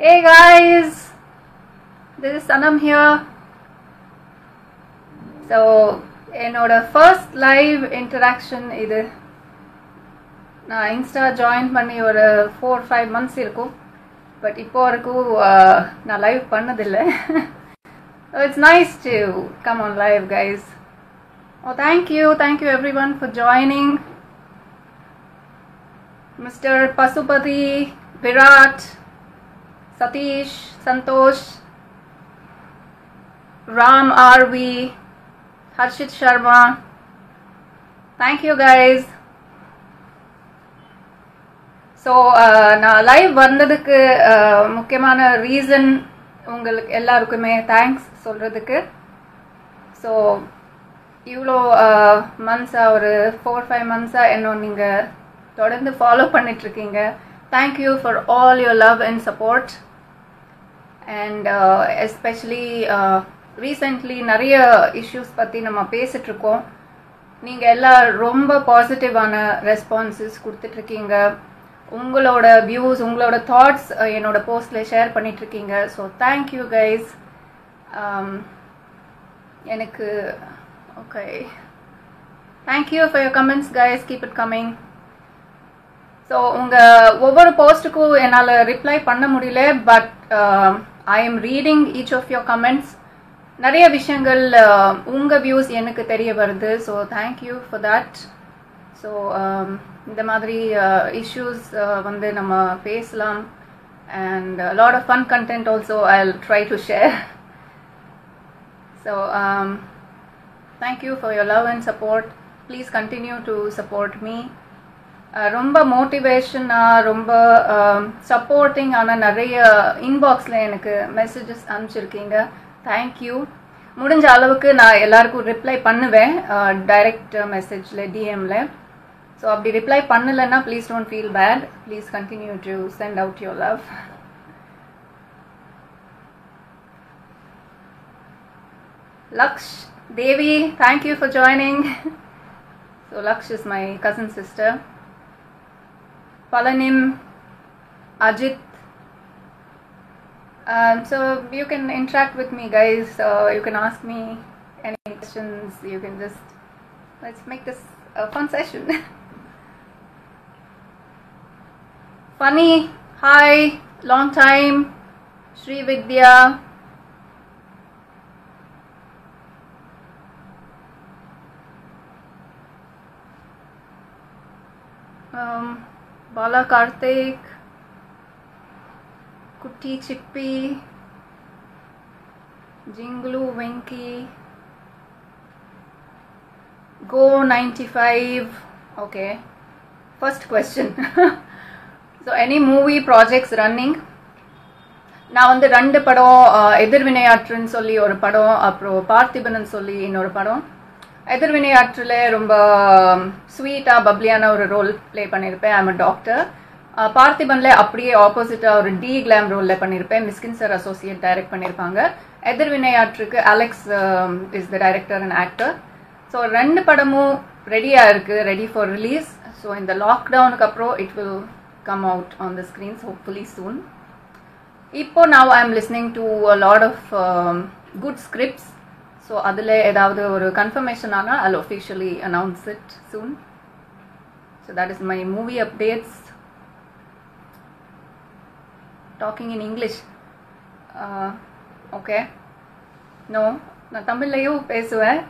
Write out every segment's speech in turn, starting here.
Hey guys, this is Sanam here. So, என்னோட first live interaction இது. நான் Insta join பண்ணி ஒரு 4-5 months இருக்கும். பட் இப்போ வரைக்கும் நான் லைவ் பண்ணதில்லை. So it's nice to come on live, guys. Oh, thank you everyone for joining. Mr. Pasupati, Virat, Satish, Santosh, Ram RV, Harshit Sharma. Thank you guys. So நான் live வந்ததுக்கு முக்கியமான reason உங்களுக்கு எல்லாருக்குமே thanks சொல்றதுக்கு. So இவ்வளோ மந்த்ஸாக ஒரு 4-5 monthஸாக இன்னும் நீங்கள் தொடர்ந்து ஃபாலோ பண்ணிட்டுருக்கீங்க. Thank you for all your love and support. And especially recently நிறைய இஷ்யூஸ் பற்றி நம்ம பேசிகிட்ருக்கோம். நீங்கள் எல்லாம் ரொம்ப பாசிட்டிவான ரெஸ்பான்சஸ் கொடுத்துட்ருக்கீங்க. உங்களோட வியூஸ், உங்களோட தாட்ஸ் என்னோட போஸ்டில் ஷேர் பண்ணிகிட்ருக்கீங்க. So thank you guys. எனக்கு okay, thank you for your comments guys. Keep it coming. So உங்கள் ஒவ்வொரு போஸ்ட்டுக்கும் என்னால் ரிப்ளை பண்ண முடியல, but I am reading each of your comments. நிறைய விஷயங்கள் உங்கள் வியூஸ் எனக்கு தெரிய வருது. So thank you for that. So இந்த மாதிரி இஷ்யூஸ் வந்து நம்ம பேசலாம். And lot of fun content also I will try to share. So thank you for your love and support. Please continue to support me. ரொம்ப மோட்டிவேஷனாக, ரொம்ப சப்போர்ட்டிங்கான நிறைய இன்பாக்ஸில் எனக்கு மெசேஜஸ் அனுப்பிச்சிருக்கீங்க. தேங்க்யூ. முடிஞ்ச அளவுக்கு நான் எல்லாருக்கும் ரிப்ளை பண்ணுவேன் டைரக்ட் மெசேஜில், டிஎம்மில். ஸோ அப்படி ரிப்ளை பண்ணலைன்னா please don't feel bad. Please continue to send out your love. Laksh, Devi, thank you for joining. So Laksh is my cousin sister. Palanim, Ajit. So you can interact with me guys. You can ask me any questions. You can just, let's make this a fun session. Funny, hi, long time. Sri Vidya. Bala Karthik, Kutti Chippy, Jinglu Venki, Go 95. Okay, first question. So any movie projects running? நான் வந்து 2 படம், எதிர்வினையாற்றுன்னு சொல்லி ஒரு படம், அப்புறம் பார்த்திபனன் சொல்லி இன்னொரு படம். எதிர்வினையாற்றில் ரொம்ப ஸ்வீட்டாக பப்ளியான ஒரு ரோல் ப்ளே பண்ணியிருப்பேன். I'm a doctor. பார்த்திபனில் அப்படியே ஆப்போசிட்டாக ஒரு டி கிளாம் ரோலில் பண்ணியிருப்பேன். மிஸ்கின் சார் அசோசியேட் டைரக்ட் பண்ணியிருப்பாங்க. எதிர்வினையாற்றுக்கு Alex is the director and actor. So 2 படமும் ரெடியாக இருக்குது, ரெடி ஃபார் ரிலீஸ். ஸோ இந்த லாக்டவுனுக்கு அப்புறம் it will come out on the screens hopefully soon. இப்போ now I am listening to a lot of good scripts. So அதில் ஏதாவது ஒரு கன்ஃபர்மேஷன் ஆனால் I'll officially announce it soon. So that is my movie updates. Talking in English. Okay. No, நான் தமிழ்லையும் பேசுவேன்.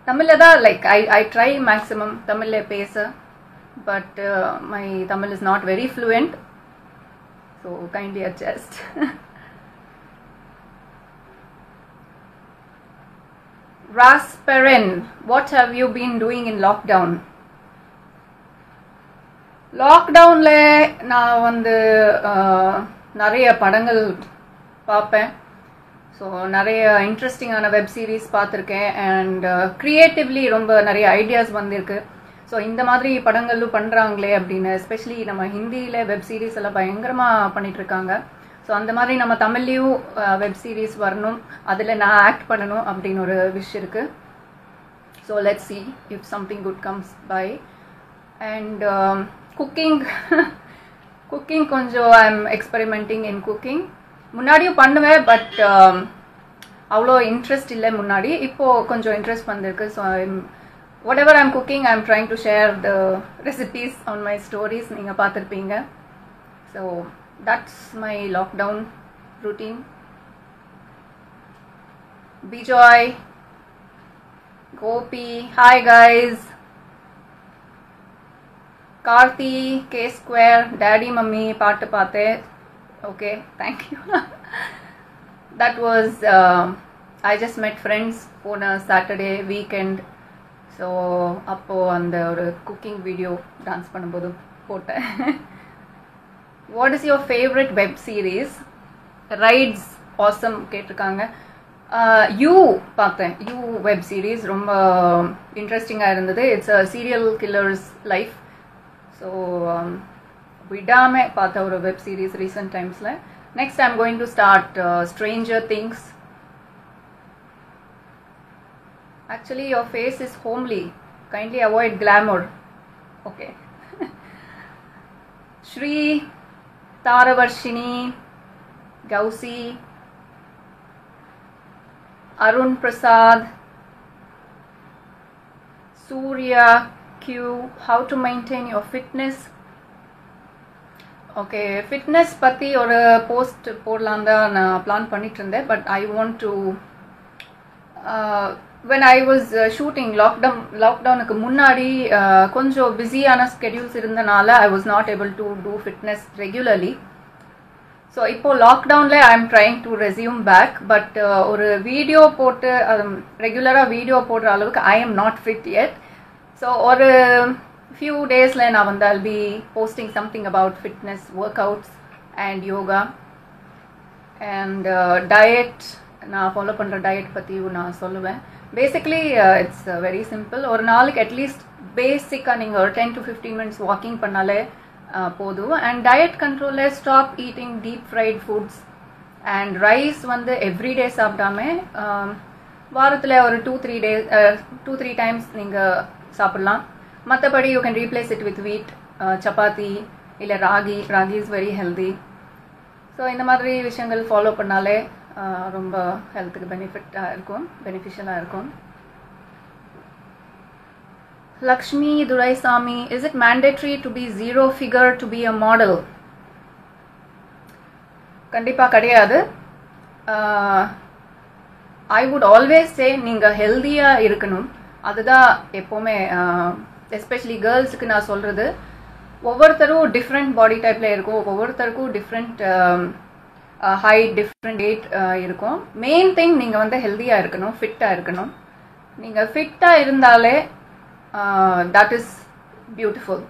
தமிழில் தான் லைக் I try maximum தமிழில் பேச, but my Tamil is not very fluent. So kindly adjust. Rasperin, what have you been doing in lockdown? லாக்டவுனில் நான் வந்து நிறைய படங்கள் பார்ப்பேன். ஸோ நிறைய இன்ட்ரெஸ்டிங்கான வெப் சீரிஸ் பார்த்துருக்கேன். அண்ட் க்ரியேட்டிவ்லி ரொம்ப நிறைய ஐடியாஸ் வந்திருக்கு. ஸோ இந்த மாதிரி படங்களும் பண்ணுறாங்களே அப்படின்னு, எஸ்பெஷலி நம்ம ஹிந்தியில் வெப் சீரிஸ் எல்லாம் பயங்கரமாக பண்ணிகிட்ருக்காங்க. ஸோ அந்த மாதிரி நம்ம தமிழ்லேயும் வெப் சீரிஸ் வரணும், அதில் நான் ஆக்ட் பண்ணணும் அப்படின்னு ஒரு விஷ் இருக்குது. So let's see if something good comes by. And cooking cooking கொஞ்சம் I am experimenting in cooking. முன்னாடியும் பண்ணுவேன், பட் அவ்வளோ இன்ட்ரெஸ்ட் இல்லை முன்னாடி. இப்போது கொஞ்சம் இன்ட்ரெஸ்ட் வந்திருக்கு. So whatever I'm cooking, I'm trying to share the recipes on my stories. நீங்க பார்த்திருப்பீங்க. So that's my lockdown routine. Bijoy, Gopi, hi guys. Karthi, K Square, Daddy Mummy, பாட்டு பார்த்தேன். Okay, thank you. That was I just met friends on a Saturday weekend. So அப்போது அந்த ஒரு cooking video dance பண்ணும்போது போட்டேன். What is your favourite web series? Rights awesome கேட்டிருக்காங்க. You பார்த்தேன். You web series ரொம்ப இன்ட்ரெஸ்டிங்காக இருந்தது. It's a serial killers life. So விடாமல் பார்த்த ஒரு வெப் சீரீஸ் ரீசெண்ட் டைம்ஸில். Next I am going to start Stranger Things. Actually, your face is homely. Kindly avoid glamour. Okay. Shri, Taravarshini, Gausi, Arun Prasad, Surya Q. How to maintain your fitness? Okay, fitness பத்தி ஒரு post போடலாம் தான் நான் plan பண்ணிட்டு இருந்தேன். But I want to when I was shooting lockdownக்கு முன்னாடி கொஞ்சம் பிஸியான ஸ்கெடியூல்ஸ் இருந்தனால I was not able to do fitness regularly. So இப்போ லாக்டவுனில் I am trying to resume back. But ஒரு வீடியோ போட்டு ரெகுலராக வீடியோ போடுற அளவுக்கு I am not fit yet. So ஒரு ஃபியூ டேஸில் நான் வந்து I'll be posting something about fitness, workouts and yoga and diet. நான் ஃபாலோ பண்ணுற டயட் பற்றியும் நான் சொல்லுவேன். Basically it's very simple. ஒரு நாளைக்கு அட்லீஸ்ட் பேசிக்காக நீங்கள் ஒரு 10 to 15 minutes வாக்கிங் பண்ணாலே போதும். அண்ட் டயட் கண்ட்ரோலில் stop eating deep fried foods and rice வந்து எவ்ரிடே சாப்பிடாம வாரத்தில் ஒரு 2-3 டைம்ஸ் நீங்கள் சாப்பிட்லாம். மற்றபடி you can replace it with wheat, chapati இல்லை ragi. Ragi is very healthy. So இந்த மாதிரி விஷயங்கள் ஃபாலோ பண்ணாலே ரொம்ப ஹெல்த்துக்கு பெனிஃபிஷியலாக இருக்கும். Lakshmi Duraisamy, is it mandatory to be 0 figure to be a model? கண்டிப்பாக கிடையாது. ஐ வுட் ஆல்வேஸ் சே நீங்கள் ஹெல்த்தியாக இருக்கணும். அதுதான் எப்போவுமே எஸ்பெஷலி கேர்ள்ஸுக்கு நான் சொல்கிறது. ஒவ்வொருத்தரும் டிஃப்ரெண்ட் பாடி டைப்பில் இருக்கும். ஒவ்வொருத்தருக்கும் டிஃப்ரெண்ட் ஹைட், டிஃப்ரெண்ட் வெயிட் இருக்கும். மெயின் திங் நீங்கள் வந்து ஹெல்த்தியாக இருக்கணும், ஃபிட்டாக இருக்கணும். நீங்கள் ஃபிட்டாக இருந்தாலே தட் இஸ் பியூட்டிஃபுல்.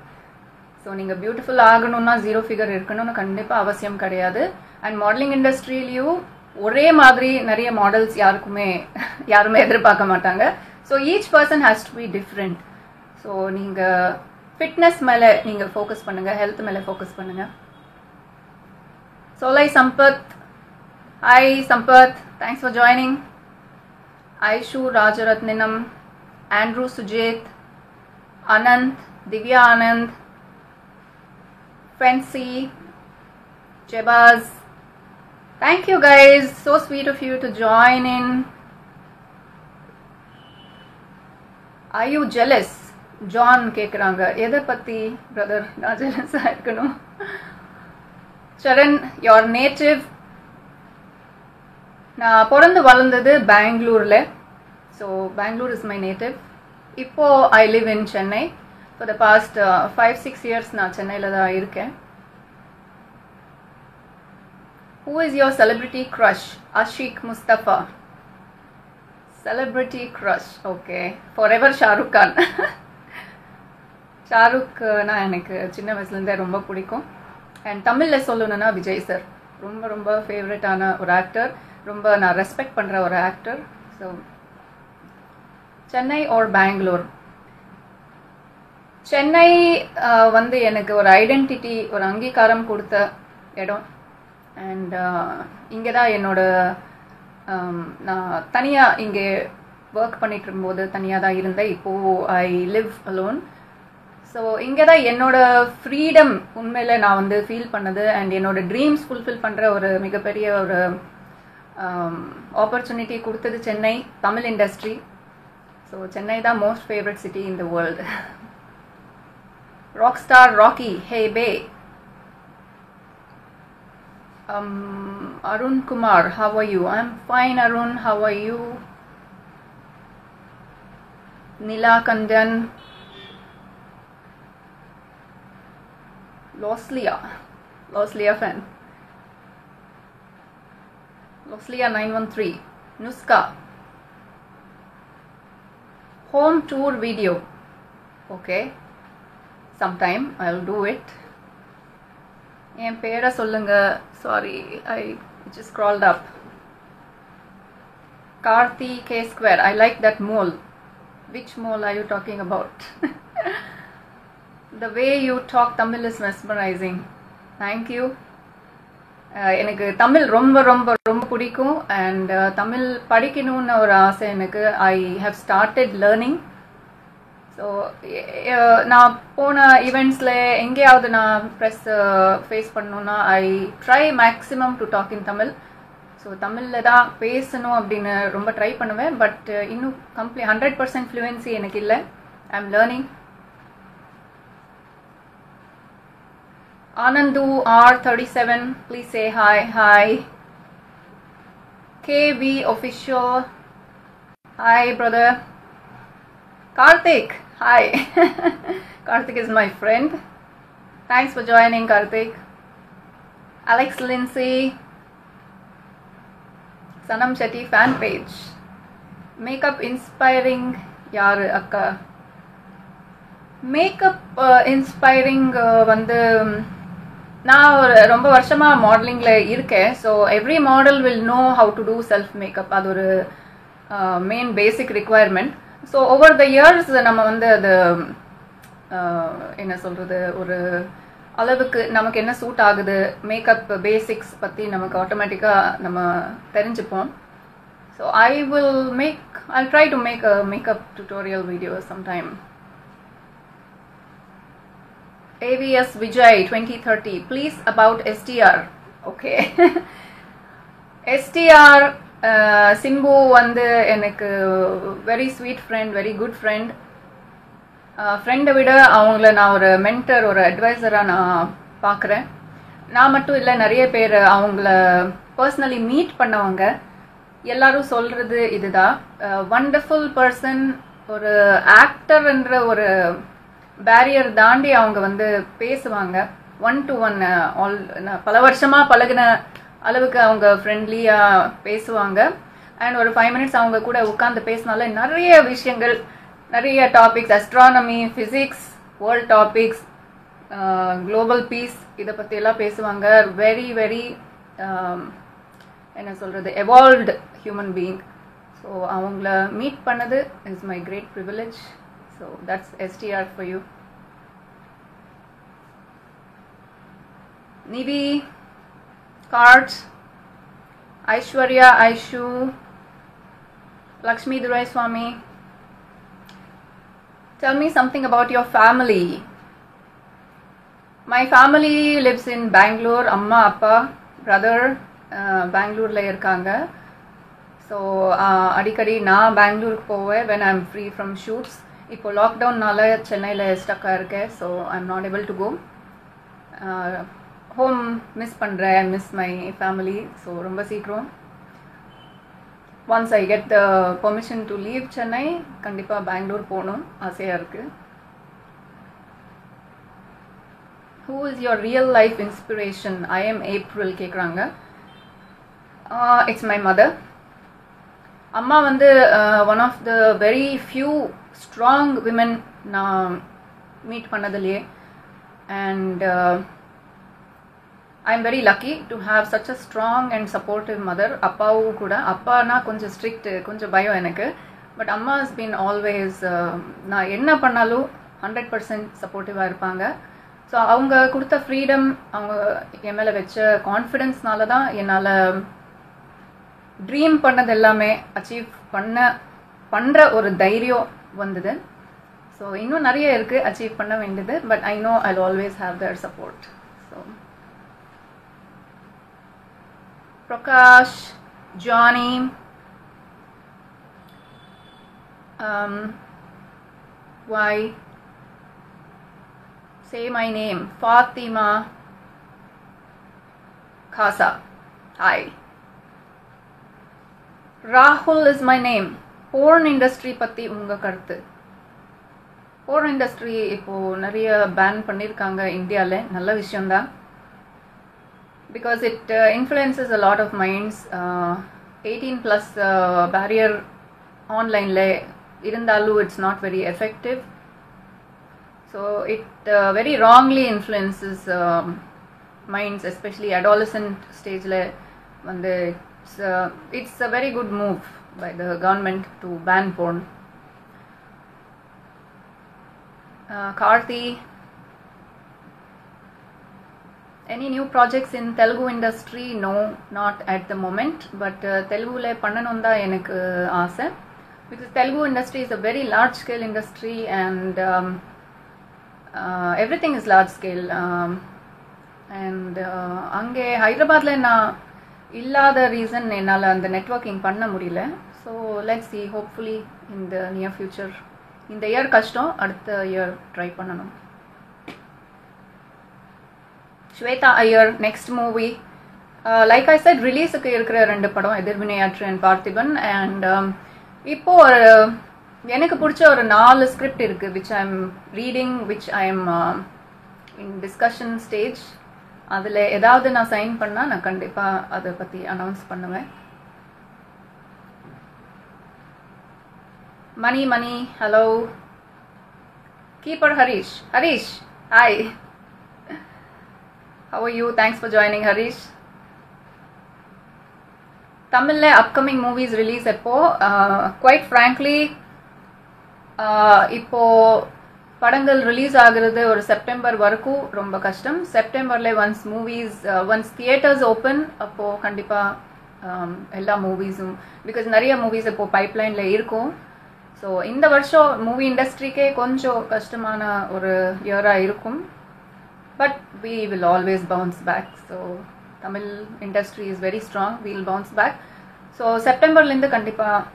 ஸோ நீங்கள் பியூட்டிஃபுல் ஆகணும்னா 0 figure இருக்கணும்னு கண்டிப்பாக அவசியம் கிடையாது. அண்ட் மாடலிங் இண்டஸ்ட்ரியிலையும் ஒரே மாதிரி நிறைய மாடல்ஸ் யாருமே எதிர்பார்க்க மாட்டாங்க. So each person has to be different. So நீங்கள் ஃபிட்னஸ் மேலே நீங்கள் ஃபோக்கஸ் பண்ணுங்கள், ஹெல்த் மேலே ஃபோக்கஸ் பண்ணுங்கள். Solai Sampath, hi Sampath, thanks for joining. Aishu Rajaratninam, Andrew Sujit, Anand, Divya Anand, Fancy, Jebaz. Thank you guys, so sweet of you to join in. Are you jealous? John கேக்குறாங்க. எதை பத்தி brother நான் ஜெலஸா இருக்கணும்? Sharan, your native? நான் பிறந்து வளர்ந்தது பெங்களூரில். So Bangalore is my native. இப்போது I live in Chennai. For the past 5-6 years நான் சென்னையில் தான் இருக்கேன். Who is your celebrity crush? Ashik Mustafa. Celebrity crush. Okay. Forever Shahrukh Khan. Shahrukh நான் எனக்கு சின்ன வயசுலேருந்தே ரொம்ப பிடிக்கும். அண்ட் தமிழில் சொல்லணுன்னா விஜய் சார் ரொம்ப ரொம்ப ஃபேவரட்டான ஒரு ஆக்டர். ரொம்ப நான் ரெஸ்பெக்ட் பண்ணுற ஒரு actor. So Chennai or Bangalore? Chennai வந்து எனக்கு ஒரு ஐடென்டிட்டி, ஒரு அங்கீகாரம் கொடுத்த இடம். அண்ட் இங்கே தான் என்னோட நான் தனியாக இங்கே ஒர்க் பண்ணிட்டு இருக்கும்போது தனியாக தான் இருந்தேன். இப்போது ஐ லிவ் அலோன். ஸோ இங்கே தான் என்னோட ஃப்ரீடம் உண்மையில் நான் வந்து ஃபீல் பண்ணது அண்ட் என்னோட ட்ரீம்ஸ் ஃபுல்ஃபில் பண்ணுற ஒரு மிகப்பெரிய ஒரு ஆப்பர்ச்சுனிட்டி கொடுத்தது சென்னை தமிழ் இண்டஸ்ட்ரி. ஸோ சென்னை தான் most favourite city in the world. Rock star Rocky, hey bae. Arun Kumar, how are you? I'm fine, Arun. How are you? Nila Kandan, Loslia fan. Loslia 913, Nuska. Home tour video. Okay, sometime I'll do it. என் பேரை சொல்லுங்க. Sorry, I just scrolled up. Karthi K Square, I like that mole. Which mole are you talking about? The way you talk Tamil is mesmerizing. Thank you. எனக்கு தமிழ் ரொம்ப ரொம்ப ரொம்ப பிடிக்கும் and Tamil படிக்கணும்னு ஒரு ஆசை எனக்கு. I have started learning. So நான் போன ஈவெண்ட்ஸில் எங்கேயாவது நான் ப்ரெஸ் ஃபேஸ் பண்ணணுன்னா I try maximum to talk in Tamil. So தமிழில் தான் பேசணும் அப்படின்னு ரொம்ப ட்ரை பண்ணுவேன். பட் இன்னும் 100% ஃப்ளூயன்சி எனக்கு இல்லை. I am learning. Anandu R37, please say hi. Hi. KB official, hi brother. Karthik, hi. Karthik is my friend. Thanks for joining, Karthik. Alex Lindsay, Sanam Shetty fan page. Makeup inspiring yaar akka. Makeup inspiring வந்து நான் ஒரு ரொம்ப வருஷமாக மாடலிங்கில் இருக்கேன். So every model will know how to do self makeup. அது ஒரு main basic requirement. So over the years நம்ம வந்து அது என்ன சொல்கிறது, ஒரு அளவுக்கு நமக்கு என்ன சூட் ஆகுது, மேக்கப் பேசிக்ஸ் பற்றி நமக்கு ஆட்டோமேட்டிக்காக நம்ம தெரிஞ்சுப்போம். So I'll try to make a makeup tutorial video sometime. AVS Vijay 2030, please about STR. Okay. STR Simbu வந்து எனக்கு very sweet friend, very good friend. ஃப்ரெண்டை விட அவங்கள நான் ஒரு மென்டர், ஒரு அட்வைசராக நான் பார்க்குறேன். நான் மட்டும் இல்லை, நிறைய பேர் அவங்கள பர்சனலி மீட் பண்ணவங்க எல்லாரும் சொல்கிறது இதுதான். Wonderful person. ஒரு ஆக்டர்ன்ற ஒரு பேரியர் தாண்டி அவங்க வந்து பேசுவாங்க. 1-to-1 பல வருஷமாக பழகின அளவுக்கு அவங்க ஃப்ரெண்ட்லியாக பேசுவாங்க. அண்ட் ஒரு 5 minutes அவங்க கூட உட்காந்து பேசினால நிறைய விஷயங்கள், நிறைய topics, astronomy, physics, world topics, global peace, இதை பற்றியெல்லாம் பேசுவாங்க. வெரி வெரி என்ன சொல்கிறது, எவால்வ்டு ஹியூமன் பீயிங். ஸோ அவங்கள மீட் பண்ணது is my great privilege. So that's STR for you. Nivi, cards, Aishwarya, Aishu, Lakshmi Durai Swami. Tell me something about your family. My family lives in Bangalore. Amma, Appa, brother, Bangalore la irukanga. So adikadi na Bangalore போவேன் when I'm free from shoots. இப்போ லாக்டவுன்னால சென்னையில் ஸ்டக்காக இருக்கேன். So I'm not able to go. Home miss பண்ணுறேன். I miss my family. So ரொம்ப சீக்கிரம் once I get the permission to leave Chennai கண்டிப்பாக பெங்களூர் போகணும் ஆசையாக இருக்குது. Who is your real life inspiration? I am April கேட்குறாங்க. It's my mother. அம்மா வந்து one of the very few strong women நான் மீட் பண்ணதுலையே. And I am very lucky to have such a strong and supportive mother. அப்பாவும் கூட. அப்பானா கொஞ்சம் strict, கொஞ்சம் பயம் எனக்கு. பட் அம்மா ஹஸ் பீன் ஆல்வேஸ், நான் என்ன பண்ணாலும் 100% சப்போர்ட்டிவாக இருப்பாங்க. ஸோ அவங்க கொடுத்த ஃப்ரீடம், அவங்க என் மேலே வச்ச கான்ஃபிடென்ஸ்னால தான் என்னால் ட்ரீம் பண்ணது எல்லாமே அச்சீவ் பண்ணுற ஒரு தைரியம் வந்தது. ஸோ இன்னும் நிறைய இருக்குது அச்சீவ் பண்ண வேண்டியது, but I know I always have their support. So Prakash, Johnny, why say my name, Fatima Khasa, hi. Rahul is my name. Porn industry பத்தி உங்க கருத்து? porn industry இப்போ நிறைய பேன் பண்ணிருக்காங்க இந்தியால, நல்ல விஷயம் தான். because it influences a lot of minds. 18 plus barrier online ல இருந்தாலும் it's not very effective, so it very wrongly influences minds, especially adolescent stage la வந்து it's a very good move by the government to ban porn. Karthi, any new projects in Telugu industry? No, not at the moment, but Telugu la pannanum da enakku aasai, because Telugu industry is a very large scale industry, and everything is large scale, and ange Hyderabad la na illada reason enala and networking panna mudiyala. So let's see, hopefully in the near future, in the year kashtam, adutha year try pananum. Shweta Iyer, next movie, like I said, release ku irukra rendu padam, Edirvinayatru and Parthiban, and இப்போ எனக்கு பிடிச்ச ஒரு 4 script இருக்கு which I am reading, which I am in discussion stage. அதில் ஏதாவது நான் sign பண்ணால் நான் கண்டிப்பாக அதை பற்றி அனௌன்ஸ் பண்ணுவேன். Mani hello. Keeper Harish, hi, how are you? Thanks for joining, Harish. தமிழ்ல அப்கமிங் மூவிஸ் ரிலீஸ் எப்போ? குவைட் ஃப்ராங்க்லி இப்போ படங்கள் ரிலீஸ் ஆகுறது ஒரு செப்டம்பர் வரைக்கும் ரொம்ப கஷ்டம். செப்டம்பர்ல ஒன்ஸ் தியேட்டர்ஸ் ஓப்பன், அப்போ கண்டிப்பா எல்லா மூவிஸும், பிகாஸ் நிறைய மூவிஸ் இப்போ பைப்லைன்ல இருக்கும். ஸோ இந்த வருஷம் மூவி இண்டஸ்ட்ரிக்கே கொஞ்சம் கஷ்டமான ஒரு இயராக இருக்கும், but we will always bounce back. So Tamil industry is very strong, we will bounce back. So செப்டம்பர்லேருந்து கண்டிப்பாக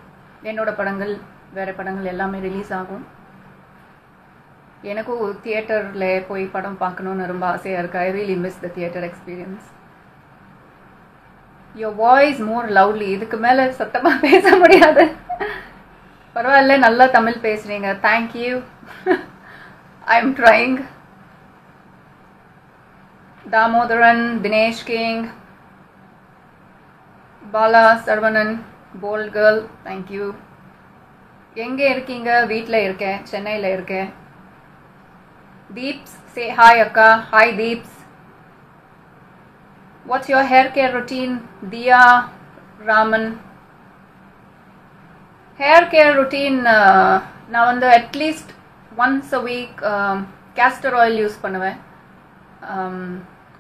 என்னோட படங்கள், வேறு படங்கள் எல்லாமே ரிலீஸ் ஆகும். எனக்கும் தியேட்டரில் போய் படம் பார்க்கணுன்னு ரொம்ப ஆசையாக இருக்கு. I really miss the theatre experience. Your voice more loudly. இதுக்கு மேலே சத்தமாக பேச முடியாது. பரவாயில்ல, நல்லா தமிழ் பேசுகிறீங்க. Thank you. I am trying. Damodaran, Dinesh King, Bala Sarvanan, Bold Girl, thank you. எங்கே இருக்கீங்க? வீட்டில் இருக்கேன், சென்னையில் இருக்கேன். Deeps, say hi akka. Hi Deeps. What's your hair care routine? Diya Raman. Hair care routine, நான் வந்து at least once a week castor oil use பண்ணுவேன்.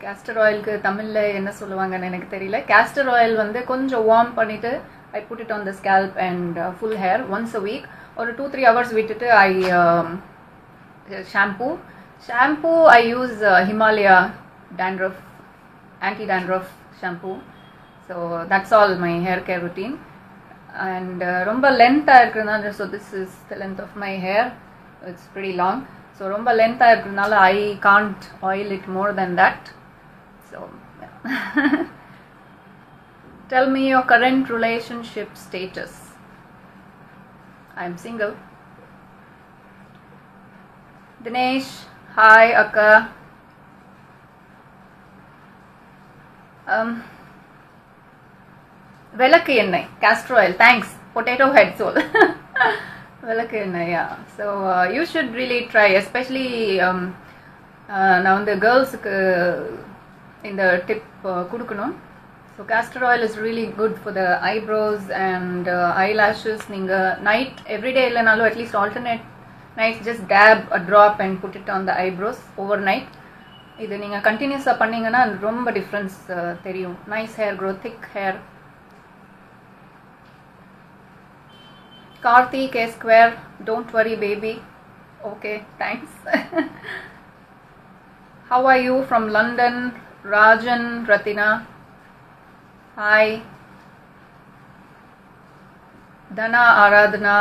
Castor ஆயிலுக்கு தமிழில் என்ன சொல்லுவாங்கன்னு எனக்கு தெரியல. கேஸ்டர் ஆயில் வந்து கொஞ்சம் வார்ம் பண்ணிவிட்டு I put it on the scalp and full hair once a week. ஒரு 2-3 hours விட்டுட்டு I shampoo I use Himalaya dandruff, anti-dandruff shampoo. So that's all my hair care routine. And ரொம்ப லென்த்தாக இருக்கிறதுனால, so this is the length of my hair, it's pretty long. So ரொம்ப லென்த்தாக இருக்கிறதுனால I can't oil it more than that. So yeah. Tell me your current relationship status. I'm single. Dinesh, hi akka. Velakku ennai, castor oil, thanks. Potato head soul. Velakku ennai, yeah. So you should really try, especially நான் வந்து கேர்ள்ஸுக்கு இந்த tip கொடுக்கணும். So castor oil is really good for the eyebrows and eyelashes. நீங்கள் night everyday இல்லைனாலும் at least alternate nights just dab a drop and put it on the eyebrows overnight. இது நீங்கள் கண்டினியூஸாக பண்ணிங்கன்னா ரொம்ப டிஃப்ரென்ஸ் தெரியும். Nice hair growth, thick hair. Karthi K Square, don't worry baby. Okay, thanks. How are you from London? Rajan Ratina. Hi. Dana Aradhana.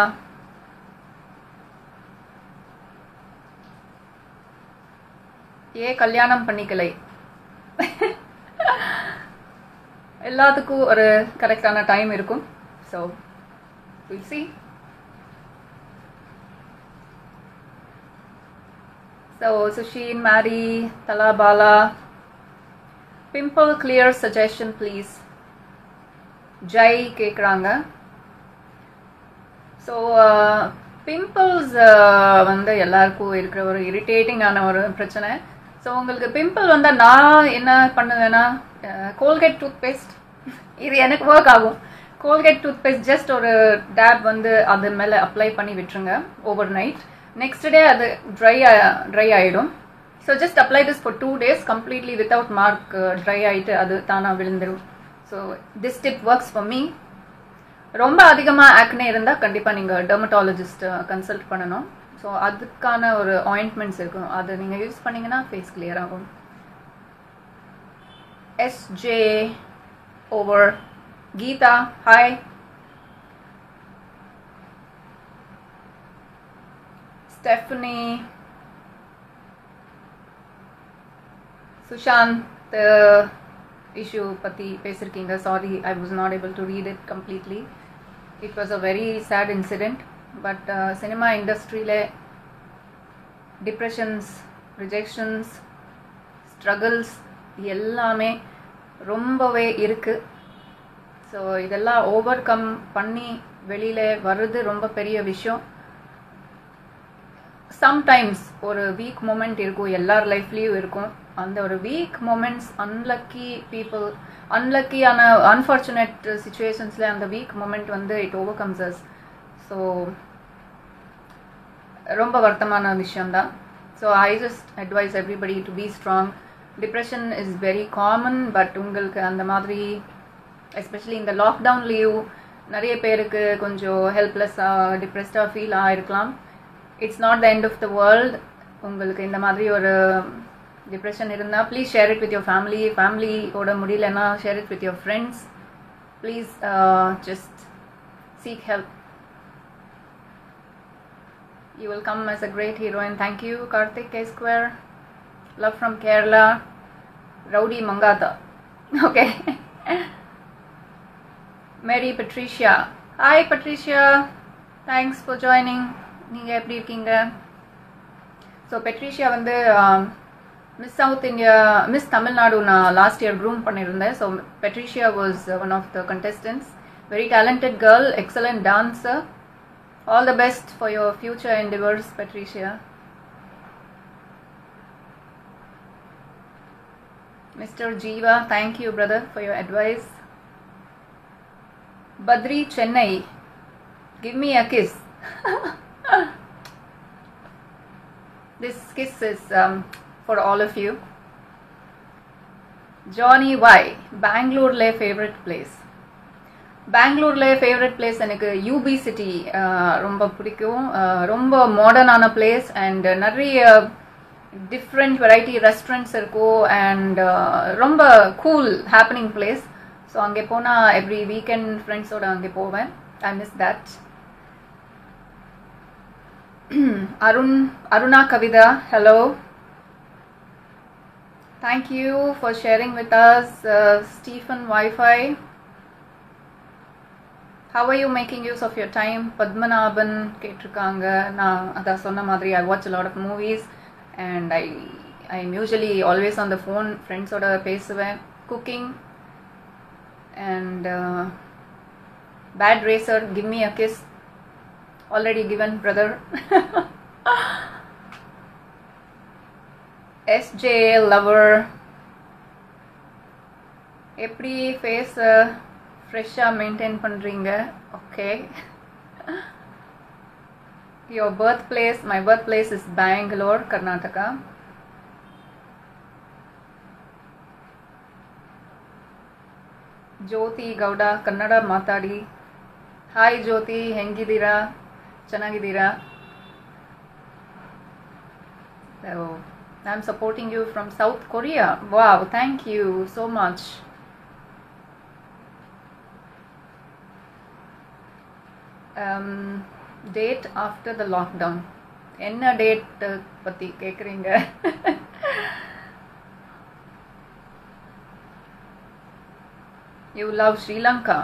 ஏன் கல்யாணம் பண்ணிக்கலை? எல்லாத்துக்கும் ஒரு கரெக்டான டைம் இருக்கும். So we'll see. So Sushin, Mary, Talabala. Pimple clear suggestion please. Jai கேக்குறாங்க. So pimples வந்து எல்லாருக்கும் இருக்கிற ஒரு இரிட்டேட்டிங் ஆன ஒரு பிரச்சனை. ஸோ உங்களுக்கு பிம்பிள் வந்தால் நான் என்ன பண்ணுவேன்னா கோல்கேட் டூத் பேஸ்ட், இது எனக்கு ஒர்க் ஆகும். கோல்கேட் டூத் பேஸ்ட் ஜஸ்ட் ஒரு டேப் வந்து அது மேலே அப்ளை பண்ணி விட்டுருங்க ஓவர் நைட். நெக்ஸ்ட் டே அது ட்ரை ஆகிடும். So just apply this for 2 days completely without mark dry ஆகிட்டு அது தானாக விழுந்துடும். So this tip works for me. ரொம்ப அதிகமாக ஆக்னே இருந்தால் கண்டிப்பாக நீங்கள் டெர்மட்டாலஜிஸ்ட் கன்சல்ட் பண்ணணும். ஸோ அதுக்கான ஒரு ஆயின்ட்மெண்ட்ஸ் இருக்கும், அது நீங்கள் யூஸ் பண்ணிங்கன்னா ஃபேஸ் கிளியர் ஆகும். SJ over Geetha, hi. Stephanie, Sushant issue பற்றி பேசியிருக்கீங்க. Sorry, I was not able to read it completely. It was a very sad incident. But cinema இண்டஸ்ட்ரியில் டிப்ரெஷன்ஸ், ரிஜெக்ஷன்ஸ், ஸ்ட்ரகிள்ஸ் எல்லாமே ரொம்பவே இருக்குது. ஸோ இதெல்லாம் ஓவர் கம் பண்ணி வெளியில் வர்றது ரொம்ப பெரிய விஷயம். சம்டைம்ஸ் ஒரு வீக் மொமெண்ட் இருக்கும், எல்லார் லைஃப்லேயும் இருக்கும். அந்த ஒரு வீக் மொமெண்ட்ஸ் அன்லக்கி பீப்புள், அன்லக்கியான அன்ஃபார்ச்சுனேட் சுச்சுவேஷன்ஸில் அந்த வீக் மொமெண்ட் வந்து it overcomes us. So ரொம்ப வருத்தமான விஷயம்தான். So I just advise everybody to be strong. Depression is very common. But உங்களுக்கு அந்த மாதிரி எஸ்பெஷலி இந்த லாக்டவுன் லீவ் நிறைய பேருக்கு கொஞ்சம் ஹெல்ப்லெஸ்ஸாக டிப்ரெஸ்டாக ஃபீல் ஆகிருக்கலாம். It's not the end of the world. உங்களுக்கு இந்த மாதிரி ஒரு டிப்ரெஷன் இருந்தால் please share it with your family. ஃபேமிலியோட முடியலன்னா share it with your friends. Please just seek help. You will come as a great heroine. Thank you, Karthik K Square. Love from Kerala. Rowdy Mangata. Okay. Mary Patricia. Hi Patricia. Thanks for joining. நீங்க எப்படி இருக்கீங்க? So Patricia வந்து Miss South India, Miss Tamil Nadu நான் last year groom பண்ணியிருந்தேன். So Patricia was one of the contestants. Very talented girl, excellent dancer. All the best for your future endeavors, Patricia. Mr. Jeeva, thank you, brother, for your advice. Badri Chennai, give me a kiss. This kiss is for all of you. Johnny Y, Bangalore le favorite place. பெங்களூரில் favourite place எனக்கு UP city ரொம்ப பிடிக்கும். ரொம்ப மாடர்னான place and நிறைய different variety restaurants இருக்கும் and ரொம்ப cool happening place. So அங்கே போனால் எவ்ரி வீக்கெண்ட் ஃப்ரெண்ட்ஸோடு அங்கே போவேன். I miss that. Aruna Kavitha, hello. Thank you for sharing with us. Stephen wifi, how are you making use of your time? Padmanabhan கேட்டிருக்காங்க. நான் அதான் சொன்ன மாதிரி I watch a lot of movies and I'm usually always on the phone, ஃப்ரெண்ட்ஸோட பேசுவேன். cooking and bad racer, give me a kiss, already given, brother. SJ lover, எப்படி face ஃப்ரெஷ்ஷாக maintain பண்ணுறீங்க? Okay. Your birthplace, my birthplace is Bangalore, Karnataka. ಜ್ಯೋತಿ ಗೌಡ, ಕನ್ನಡ ಮಾತಾಡಿ. Hi ಜ್ಯೋತಿ, ಹೆಂಗಿದ್ದೀರಾ? ಚೆನ್ನಾಗಿದ್ದೀರಾ? So I'm supporting you from South Korea. Wow, thank you so much. Date after the lockdown. என்ன date பத்தி கேக்குறீங்க? You love Sri Lanka.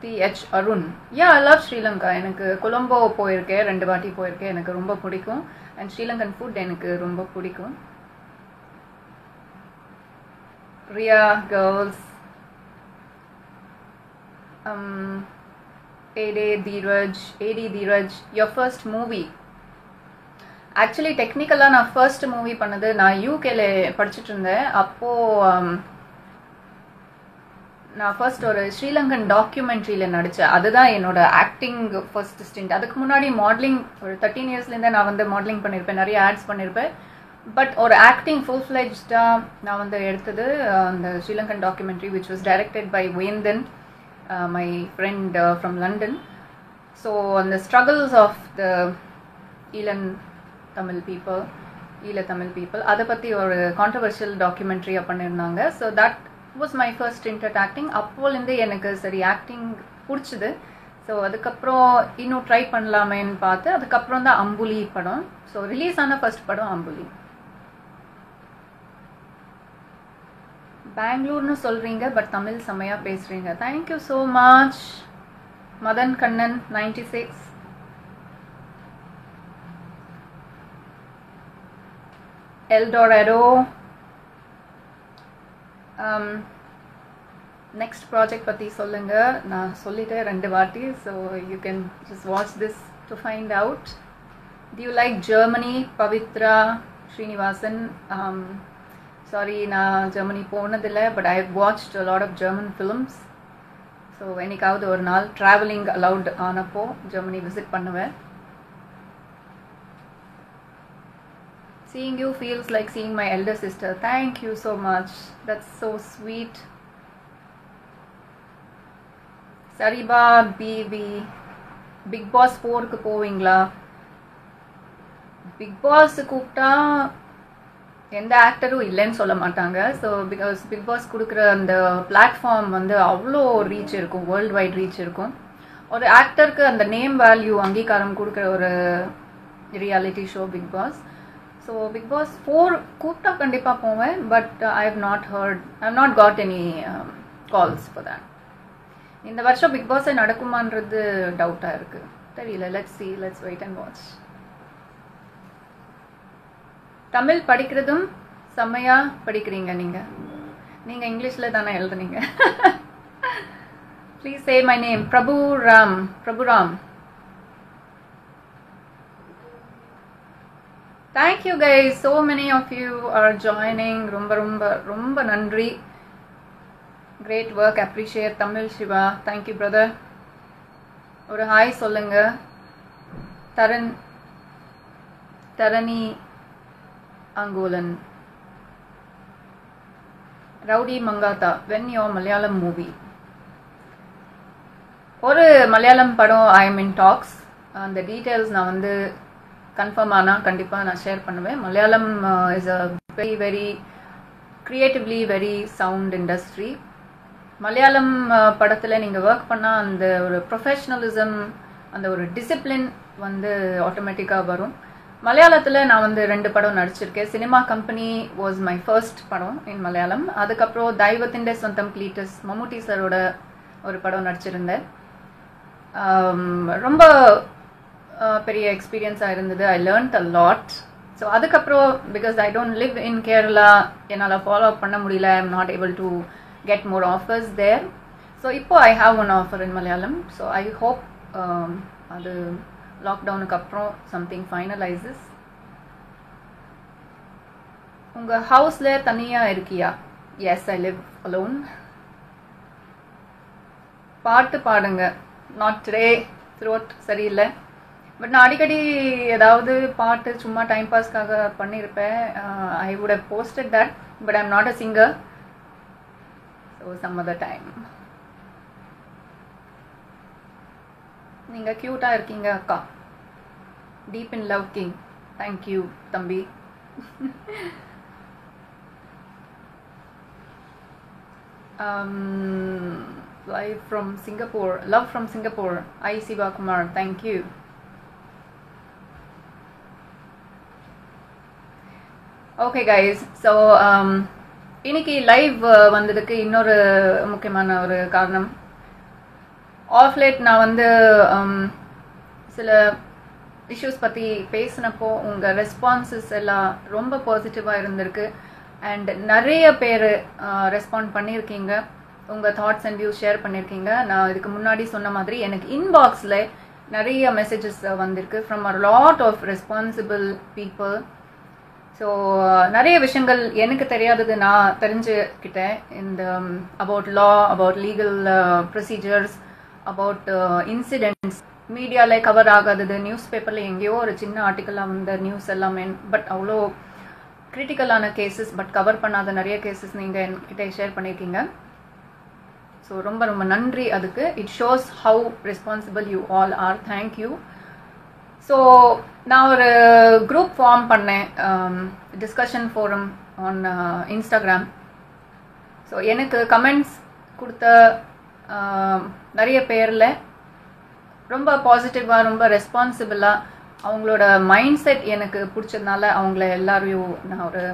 TH Arun. Yeah, I love Sri Lanka. எனக்கு கொலம்போ போயிருக்கேன், 2 வாட்டி போயிருக்கேன். எனக்கு ரொம்ப பிடிக்கும். And Sri Lankan food எனக்கு ரொம்ப பிடிக்கும். Ria girls. AD Dheeraj, your first movie. Actually technically நான் first movie பண்ணது நான் UKல படிச்சிட்டு இருந்தேன். அப்போ நான் ஃபர்ஸ்ட் ஒரு ஸ்ரீலங்கன் டாக்குமெண்ட்ரியில நடிச்சேன். அதுதான் என்னோட ஆக்டிங் ஃபர்ஸ்ட் ஸ்டிண்ட். அதுக்கு முன்னாடி மாடலிங் ஒரு 13 இயர்ஸ்லேருந்தே நான் வந்து மாடலிங் பண்ணியிருப்பேன், நிறைய ஆட்ஸ் பண்ணியிருப்பேன். பட் ஒரு ஆக்டிங் ஃபுல் ஃப்ளெஜ்டாக நான் வந்து எடுத்தது அந்த Sri Lankan documentary which was directed by Vendhan, my friend from London. So அந்த struggles of the Eelam Tamil people அதை பற்றி ஒரு கான்ட்ரவர்ஷியல் டாக்குமெண்ட்ரியாக பண்ணியிருந்தாங்க. So that was my first stint at acting. அப்போலேருந்து எனக்கு சரி ஆக்டிங் பிடிச்சிது. ஸோ அதுக்கப்புறம் இன்னும் ட்ரை பண்ணலாமேன்னு பார்த்து அதுக்கப்புறம் தான் அம்புலி படம். ஸோ ரிலீஸ் ஆன ஃபர்ஸ்ட் படம் அம்புலி. பெங்களூர்னு சொல்கிறீங்க பட் தமிழ் செம்மையாக பேசுகிறீங்க. Thank you so much. Madhan Kannan 96. Eldorado. Next project பற்றி சொல்லுங்க. நான் சொல்லிட்டேன் 2 வாட்டி. So you can just watch this to find out. Do you like Germany? Pavithra Srinivasan. Sorry, நான் ஜெர்மனி போனதில்லை, but I have watched a lot of German films. So என்னைக்காவது ஒரு நாள் ட்ராவலிங் அலவுட் ஆனப்போ ஜெர்மனி விசிட் பண்ணுவேன். Seeing you feels like seeing my elder sister. Thank you so much. That's so sweet. Sariba BB. Big Boss 4 க்கு போவீங்களா? Big Boss கூப்பிட்டா எந்த ஆக்டரும் இல்லைன்னு சொல்ல மாட்டாங்க. ஸோ பிகாஸ் பிக் பாஸ் கொடுக்குற அந்த பிளாட்ஃபார்ம் வந்து அவ்வளோ ரீச் இருக்கும், வேர்ல்டு வைட் ரீச் இருக்கும். ஒரு ஆக்டருக்கு அந்த நேம் வேல்யூ அங்கீகாரம் கொடுக்குற ஒரு reality show Bigg Boss. So Bigg Boss 4 கூப்பிட்டா கண்டிப்பாக போவேன். But I have not got any calls for that. இந்த வருஷம் பிக் பாஸே நடக்குமான்றது டவுட்டாக இருக்குது, தெரியல. Let's wait and watch. Tamil படிக்கிறதும் செம்மையாக படிக்கிறீங்க. நீங்கள் இங்கிலீஷில் தானே எழுதுனீங்க. Please say my name. Prabhuram. Thank you guys, so many of you are joining. ரொம்ப நன்றி. Great work, appreciate. Tamil Shiva, thank you brother. ஒரு ஹாய் சொல்லுங்க. தரணி அங்கோலன். Rowdy Mankatha, when your Malayalam movie? ஒரு மலையாளம் படம் ஐ எம் இன் டாக்ஸ். அந்த டீட்டெயில்ஸ் நான் வந்து கன்ஃபார்ம் ஆனால் கண்டிப்பாக நான் ஷேர் பண்ணுவேன். Malayalam is a very very creatively very sound industry. Malayalam படத்தில் நீங்கள் ஒர்க் பண்ணால் அந்த ஒரு ப்ரொஃபஷ்னலிசம், அந்த ஒரு டிசிப்ளின் வந்து ஆட்டோமேட்டிக்காக வரும். மலையாளத்தில் நான் வந்து 2 படம் நடிச்சிருக்கேன். Cinema company was my first படம் இன் மலையாளம். அதுக்கப்புறம் தெய்வத்தின்டே சொந்தம் கிளீட்டஸ் மம்முட்டி சரோட ஒரு படம் நடிச்சிருந்தேன். ரொம்ப பெரிய எக்ஸ்பீரியன்ஸாக இருந்தது. I learned a lot. So அதுக்கப்புறம் because I don't live in Kerala, என்னால் ஃபாலோ அப் பண்ண முடியல. I am not able to get more offers there. So இப்போ I have one offer in Malayalam. So I hope அது லாக்டவுனுக்கு அப்புறம் சம்திங் ஃபைனலைசஸ். உங்கள் ஹவுஸில் தனியாக இருக்கியா? Yes, I live alone. பாட்டு பாடுங்க. நாட் டுடே, த்ரோட் சரியில்லை. பட் நான் அடிக்கடி ஏதாவது பாட்டு சும்மா டைம் பாஸ்க்காக பண்ணியிருப்பேன். I would have posted that, but I am not a singer. So some other time. நீங்கள் க்யூட்டாக இருக்கீங்க அக்கா. Deep in love king. Thank you தம்பி. Live from Singapore, love from Singapore. I Siva Kumar, thank you. Okay guys, so இன்னைக்கு live வந்ததுக்கு இன்னொரு முக்கியமான ஒரு காரணம். ஆஃப் லேட் நான் வந்து சில இஷ்யூஸ் பற்றி பேசினப்போ உங்கள் ரெஸ்பான்சஸ் எல்லாம் ரொம்ப பாசிட்டிவாக இருந்திருக்கு. அண்ட் நிறைய பேர் ரெஸ்பாண்ட் பண்ணியிருக்கீங்க, உங்கள் தாட்ஸ் அண்ட் வியூஸ் ஷேர் பண்ணியிருக்கீங்க. நான் இதுக்கு முன்னாடி சொன்ன மாதிரி எனக்கு இன்பாக்ஸில் நிறைய மெசேஜஸ் வந்திருக்கு from a lot of responsible people. So நிறைய விஷயங்கள் எனக்கு தெரியாதது நான் தெரிஞ்சுக்கிட்டேன். இந்த about law, about legal procedures, about incidents, மீடியாவில் கவர் ஆகாதது, நியூஸ் பேப்பரில் எங்கேயோ ஒரு சின்ன ஆர்டிக்கலாக வந்த நியூஸ் எல்லாமே, பட் அவ்வளோ கிரிட்டிக்கலான கேசஸ் பட் கவர் பண்ணாத நிறைய கேசஸ் நீங்கள் என்கிட்ட ஷேர் பண்ணியிருக்கீங்க. ஸோ ரொம்ப ரொம்ப நன்றி அதுக்கு. It shows how responsible you all are. Thank you. So நான் ஒரு குரூப் ஃபார்ம் பண்ணேன், discussion forum on Instagram. So எனக்கு கமெண்ட்ஸ் கொடுத்த நிறைய பேரில் ரொம்ப பாசிட்டிவாக, ரொம்ப ரெஸ்பான்சிபிளாக, அவங்களோட மைண்ட் செட் எனக்கு பிடிச்சதுனால அவங்கள எல்லாரையும் நான் ஒரு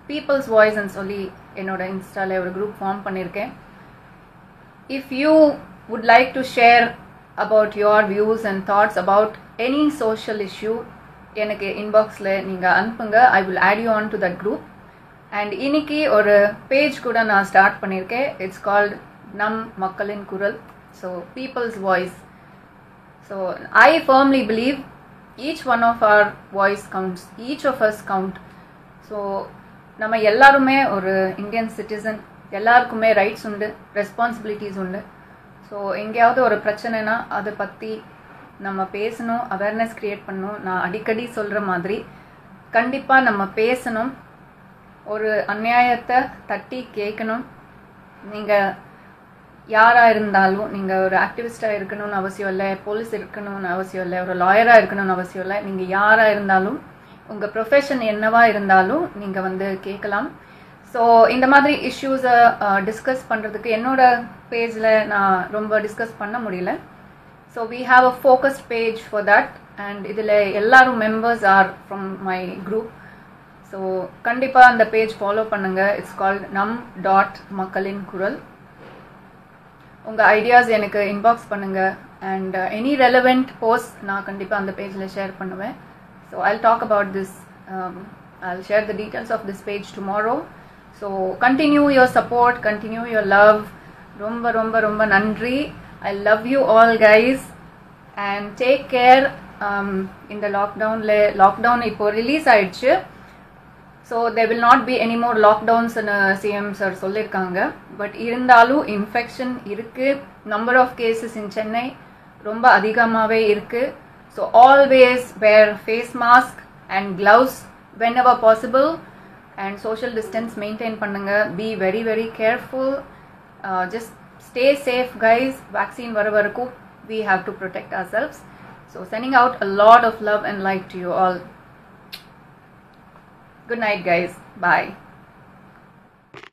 பீப்புள்ஸ் வாய்ஸ்ன்னு சொல்லி என்னோட இன்ஸ்டாவில் ஒரு குரூப் ஃபார்ம் பண்ணியிருக்கேன். If you would like to share about your views and thoughts about any social issue, எனக்கு இன்பாக்ஸில் நீங்கள் அனுப்புங்க. I will add you on to that group. And இன்னைக்கு ஒரு பேஜ் கூட நான் ஸ்டார்ட் பண்ணியிருக்கேன். இட்ஸ் கால்ட் நம் மக்களின் குரல். So people's voice. So I firmly believe each one of our voice counts, each of us count. So நம்ம எல்லாருமே ஒரு இந்தியன் சிட்டிசன், எல்லாருக்குமே ரைட்ஸ் உண்டு, ரெஸ்பான்சிபிலிட்டிஸ் உண்டு. ஸோ எங்கேயாவது ஒரு பிரச்சனைனா அதை பற்றி நம்ம பேசணும், அவேர்னஸ் க்ரியேட் பண்ணணும். நான் அடிக்கடி சொல்கிற மாதிரி கண்டிப்பாக நம்ம பேசணும், ஒரு அநியாயத்தை தட்டி கேட்கணும். நீங்கள் யாராக இருந்தாலும், நீங்கள் ஒரு ஆக்டிவிஸ்டாக இருக்கணும்னு அவசியம் இல்லை, போலீஸ் இருக்கணும்னு அவசியம் இல்லை, ஒரு லாயராக இருக்கணும்னு அவசியம் இல்லை. நீங்கள் யாராக இருந்தாலும், உங்கள் ப்ரொஃபஷன் என்னவா இருந்தாலும் நீங்கள் வந்து கேட்கலாம். ஸோ இந்த மாதிரி இஷ்யூஸை டிஸ்கஸ் பண்ணுறதுக்கு என்னோட பேஜில் நான் ரொம்ப டிஸ்கஸ் பண்ண முடியல. So we have a focused page for that. And இதில் எல்லாரும் members are from my group. So கண்டிப்பாக அந்த பேஜ் ஃபாலோ பண்ணுங்கள். இட்ஸ் கால்ட் நம் டாட் மக்களின் குரல். உங்கள் ஐடியாஸ் எனக்கு இன்பாக்ஸ் பண்ணுங்கள். அண்ட் எனி ரெலவெண்ட் போஸ்ட் நான் கண்டிப்பாக அந்த பேஜில் ஷேர் பண்ணுவேன். So I'll talk about this. I'll share the details of this page tomorrow. So continue your support, continue your love. Romba romba romba nandri. I love you all guys and take care. In the lockdown ipo release aichu. So there will not be any more lockdowns in CM sir sollirukanga. But irundalu infection irukku, number of cases in Chennai romba adhigamave irukku. So always wear face mask and gloves whenever possible. And social distance maintain பண்ணுங்க. Be very very careful. Just stay safe guys. Vaccine வர வரைக்கும் we have to protect ourselves. So sending out a lot of love and light to you all. Good night guys. Bye.